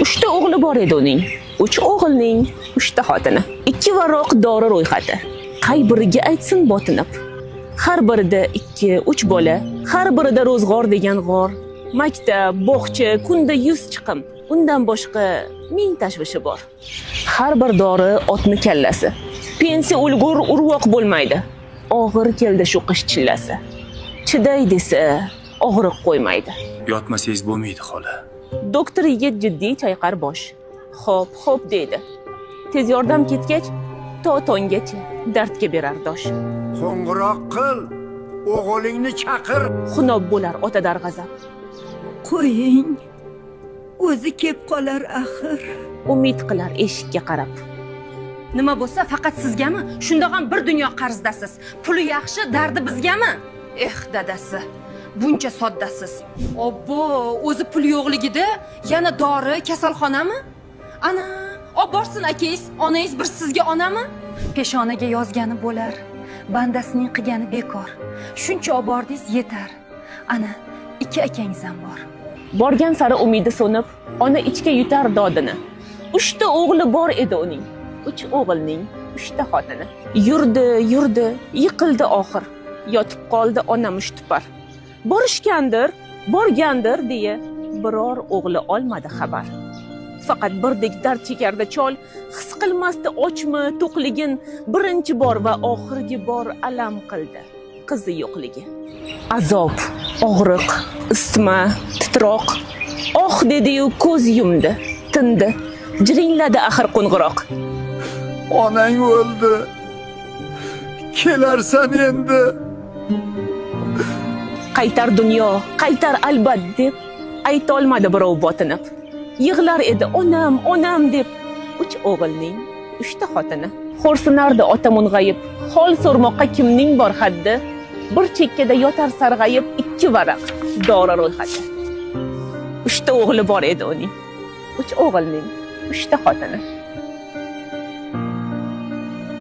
3 ta o'g'li bor edi uning. 3 o'g'ilning 3 ta xotini. 2 varroq dori ro'yxati. Qay biriga aytsin botinib. Har birida 2-3 bola, har birida ro'zg'or degan g'or, maktab, bog'cha, kunda 100 chiqim. Undan boshqa ming tashvishi bor. Har bir dori otni kallasi. Pensiya ulgur urvoq bo'lmaydi. Og'ir keldi shu qish chillasi. Chiday desa, og'riq qo'ymaydi. Yotmasangiz bo'lmaydi xola. Doktor yigit jiddiy chayqar bosh. Xo'p deydi. Tez yordam ketgach, to tonggacha dardga berar dosh. Qo'ng'iroq qil, o'g'lingni chaqir. Xunob bo'lar ota darg'azab. Qo'ying, o'zi kelib qolar axir. Umid qilar eshikka qarab. Nima bo'lsa faqat sizgami? Shunda ham bir dunyo qarzdasiz. Puli yaxshi, dardi bizgami? Dadasi, buncha soddasiz. Obbo, o'zi pul yo'qligida yana dori, kasalxonami? Ana, olib borsin akangiz, onangiz bir sizga onami? Peshonaga yozgani bo'lar, bandasining qilgani bekor. Shuncha olib bordingiz yetar. Ana, 2 akangiz ham bor. Borgan sari umidi so'nib, ona ichga yutar dodini. 3 ta o'g'li bor edi uning. 3 o'g'ilning 3 ta xotini. Yurdi, yiqildi oxir. Yotib qoldi ona mushtipar. Borgandir deya biror o'g'li olmadi xabar. Faqat birdek dard chekardi chol, his qilmasdi ochmi, to'qligin birinchi bor va oxirgi bor alam qildi qizi yo'qligi. Azob, og'riq, isitma, titroq, dedi-yu ko'z yumdi, tindi, jiringladi axir qo'ng'iroq. Onang o'ldi. Kelarsan endi. Qaytar dunyo, qaytar albat deb ayta olmadi birov botinib. Yig'lar edi onam deb 3 o'g'ilning 3 ta xotini. Xo'rsinardi ota mung'ayib, hol so'rmoqqa kimning bor haddi? Bir chekkada yotar sarg'ayib 2 varaq dori ro'yxati. 3 ta o'g'li bor edi uning. 3 o'g'ilning 3 ta xotini.